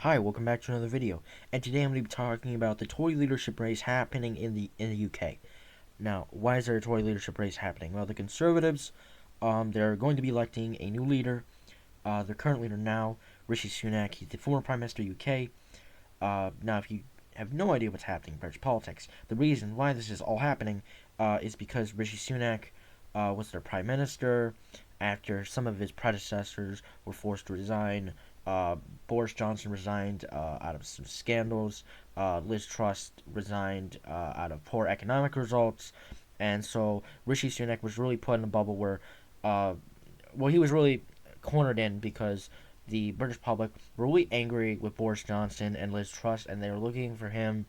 Hi, welcome back to another video. And today I'm going to be talking about the Tory leadership race happening in the UK. Now, why is there a Tory leadership race happening? Well, the Conservatives, they're going to be electing a new leader. Their current leader now, Rishi Sunak, he's the former Prime Minister of UK. Now, if you have no idea what's happening in British politics, the reason why this is all happening is because Rishi Sunak was their Prime Minister after some of his predecessors were forced to resign. Uh, Boris Johnson resigned out of some scandals. Liz Truss resigned out of poor economic results. And so Rishi Sunak was really put in a bubble where, he was really cornered in because the British public were really angry with Boris Johnson and Liz Truss, and they were looking for him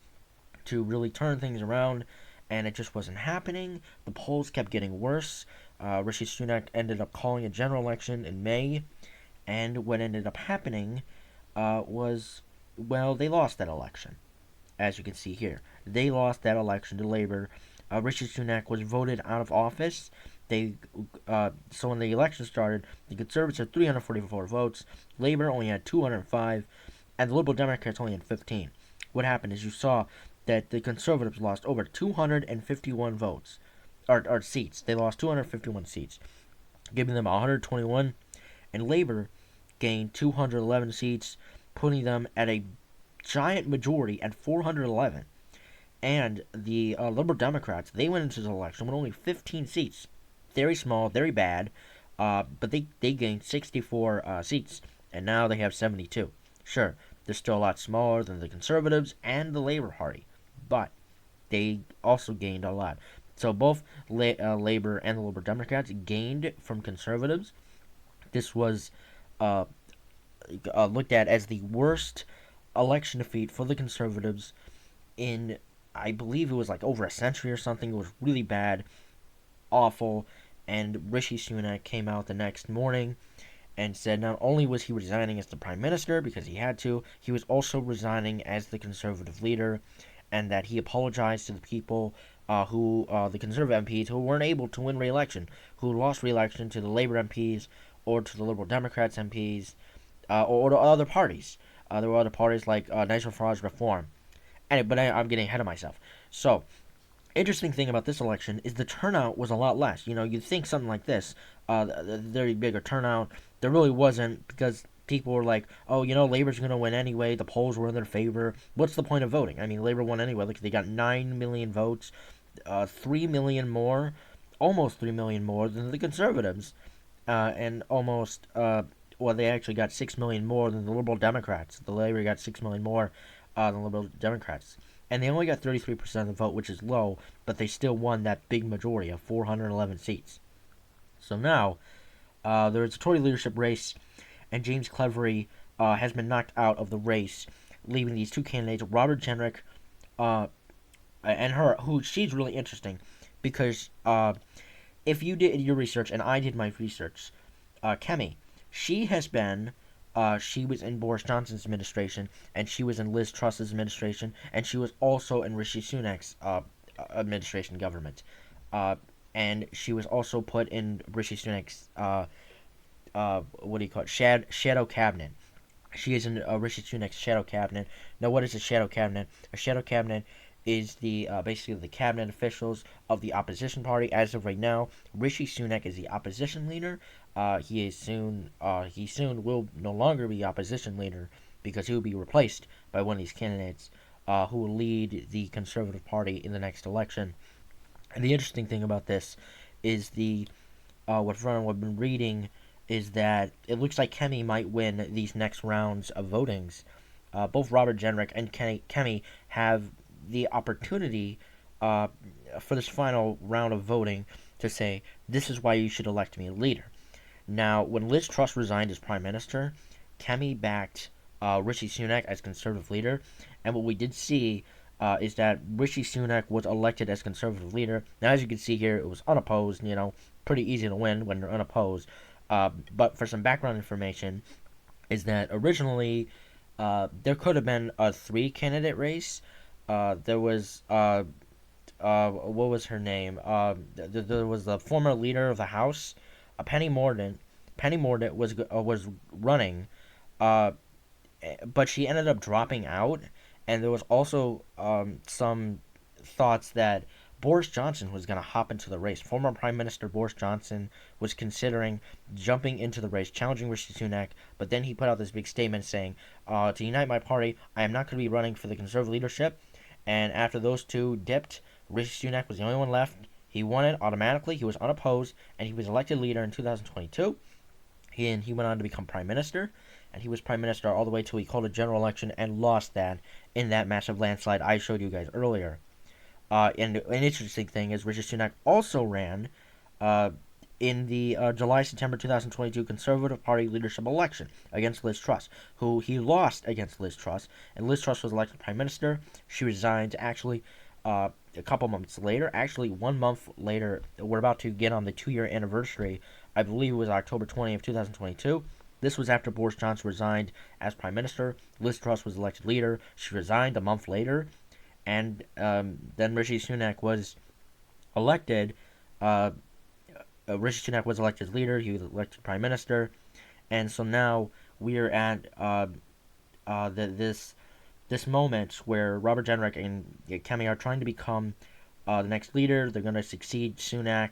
to really turn things around, and it just wasn't happening. The polls kept getting worse. Rishi Sunak ended up calling a general election in May, and what ended up happening they lost that election. As you can see here, they lost that election to Labour. Rishi Sunak was voted out of office. So when the election started, the Conservatives had 344 votes, Labour only had 205, and the Liberal Democrats only had 15. What happened is you saw that the Conservatives lost over 251 votes, or seats. They lost 251 seats, giving them 121, and Labour gained 211 seats, putting them at a giant majority at 411. And the Liberal Democrats, they went into the election with only 15 seats. Very small, very bad, but they gained 64 seats, and now they have 72. Sure, they're still a lot smaller than the Conservatives and the Labour Party, but they also gained a lot. So both Labour and the Liberal Democrats gained from Conservatives. This was uh, looked at as the worst election defeat for the Conservatives in, I believe it was like over a century or something. It was really bad, awful, and Rishi Sunak came out the next morning and said not only was he resigning as the Prime Minister because he had to, he was also resigning as the Conservative leader, and that he apologized to the people the Conservative MPs who weren't able to win re-election, who lost re-election to the Labour MPs or to the Liberal Democrats MPs, or to other parties. There were other parties like National Frauds Reform. But I'm getting ahead of myself. So, interesting thing about this election is the turnout was a lot less. You'd think something like this, a very bigger turnout. There really wasn't, because people were like, oh, Labor's going to win anyway. The polls were in their favor. What's the point of voting? I mean, Labor won anyway. Like, they got 9 million votes, 3 million more, almost 3 million more than the Conservatives, and almost, they actually got 6 million more than the Liberal Democrats. The Labor got 6 million more than the Liberal Democrats. And they only got 33% of the vote, which is low, but they still won that big majority of 411 seats. So now, there is a Tory leadership race, and James Cleverly has been knocked out of the race, leaving these two candidates, Robert Jenrick and her, who she's really interesting, because if you did your research, and I did my research, Kemi, she has been she was in Boris Johnson's administration, and she was in Liz Truss's administration, and she was also in Rishi Sunak's administration government. And she was also put in Rishi Sunak's what do you call it, shadow cabinet. She is in Rishi Sunak's shadow cabinet. Now, what is a shadow cabinet? A shadow cabinet is the basically the cabinet officials of the opposition party. As of right now, Rishi Sunak is the opposition leader. He soon will no longer be opposition leader because he will be replaced by one of these candidates who will lead the Conservative Party in the next election. And the interesting thing about this is what I've been reading is that it looks like Kemi might win these next rounds of votings. Both Robert Jenrick and Kemi have the opportunity for this final round of voting to say, this is why you should elect me a leader. Now, when Liz Truss resigned as Prime Minister, Kemi backed Rishi Sunak as Conservative leader, and what we did see is that Rishi Sunak was elected as Conservative leader. Now, as you can see here, it was unopposed, pretty easy to win when you're unopposed. But for some background information, is that originally there could have been a three-candidate race. There was what was her name? There was the former leader of the House, Penny Mordaunt. Penny Mordaunt was running, uh, but she ended up dropping out, and there was also some thoughts that Boris Johnson was going to hop into the race. Former Prime Minister Boris Johnson was considering jumping into the race, challenging Rishi Sunak, but then he put out this big statement saying, "To unite my party, I am not going to be running for the Conservative leadership." And after those two dipped, Rishi Sunak was the only one left. He won it automatically. He was unopposed, and he was elected leader in 2022. He went on to become prime minister, and he was prime minister all the way till he called a general election and lost that in that massive landslide I showed you guys earlier. And an interesting thing is Rishi Sunak also ran uh, in the July-September 2022 Conservative Party leadership election against Liz Truss, who he lost against Liz Truss, and Liz Truss was elected prime minister. She resigned actually a couple months later. Actually, 1 month later, we're about to get on the 2-year anniversary. I believe it was October 20th, 2022. This was after Boris Johnson resigned as prime minister. Liz Truss was elected leader. She resigned a month later, and then Rishi Sunak was elected. Uh, Rishi Sunak was elected leader. He was elected prime minister, and so now we are at this moment where Robert Jenrick and Kemi are trying to become the next leader. They're going to succeed Sunak.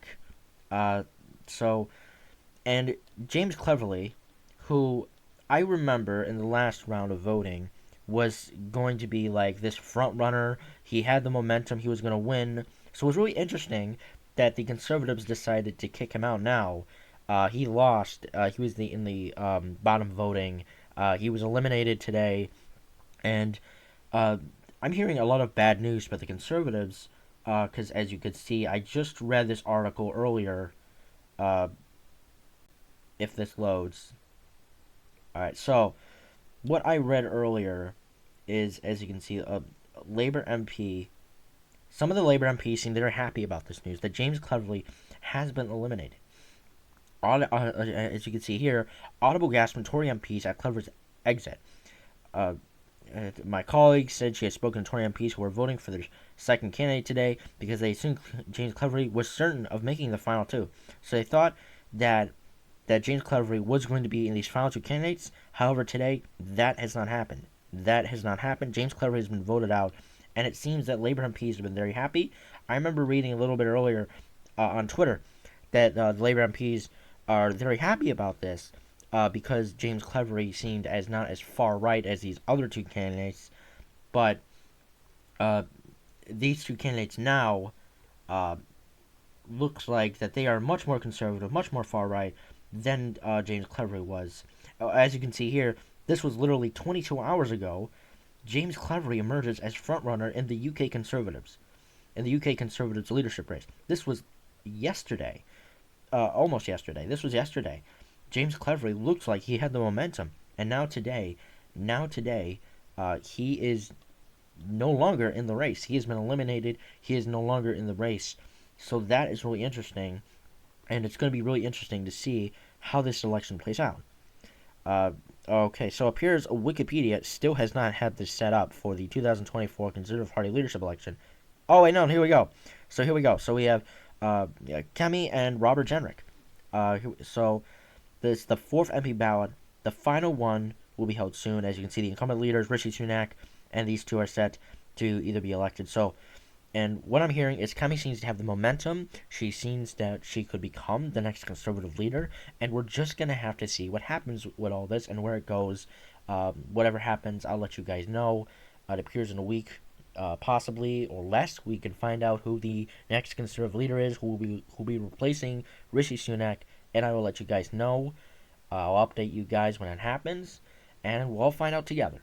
Uh, so and James Cleverly, who I remember in the last round of voting was going to be like this front runner. He had the momentum. He was going to win. So it was really interesting that the Conservatives decided to kick him out now. He lost. He was in the bottom voting. He was eliminated today, and uh, I'm hearing a lot of bad news about the Conservatives. Because as you could see, I just read this article earlier. Uh, if this loads, all right. So what I read earlier is, as you can see, a Labor MP. Some of the Labor MPs seem very happy about this news that James Cleverly has been eliminated. As you can see here, audible gasp from Tory MPs at Cleverly's exit. Uh, my colleague said she had spoken to Tory MPs who were voting for their second candidate today because they assumed James Cleverly was certain of making the final two. So they thought that James Cleverly was going to be in these final two candidates. However, today that has not happened. That has not happened. James Cleverly has been voted out, and it seems that Labor MPs have been very happy. I remember reading a little bit earlier on Twitter that the Labor MPs are very happy about this because James Cleverly seemed as not as far right as these other two candidates, but these two candidates now uh, looks like that they are much more conservative, much more far right than James Cleverly was. As you can see here, this was literally 22 hours ago. James Cleverly emerges as frontrunner in the UK Conservatives, in the UK Conservatives leadership race. This was yesterday, almost yesterday. This was yesterday. James Cleverly looks like he had the momentum, and now today, he is no longer in the race. He has been eliminated. He is no longer in the race. So that is really interesting, and it's going to be really interesting to see how this election plays out. Uh, okay, so it appears Wikipedia still has not had this set up for the 2024 Conservative Party leadership election. Oh, wait, no, here we go. So we have Kemi and Robert Jenrick. So this is the fourth MP ballot. The final one will be held soon. As you can see, the incumbent leaders, Rishi Sunak, and these two are set to either be elected. So, and what I'm hearing is Kemi seems to have the momentum. She seems that she could become the next conservative leader, and we're just gonna have to see what happens with all this and where it goes. Whatever happens, I'll let you guys know. It appears in a week, possibly or less. We can find out who the next conservative leader is, who will be replacing Rishi Sunak, and I will let you guys know. I'll update you guys when it happens, and we'll all find out together.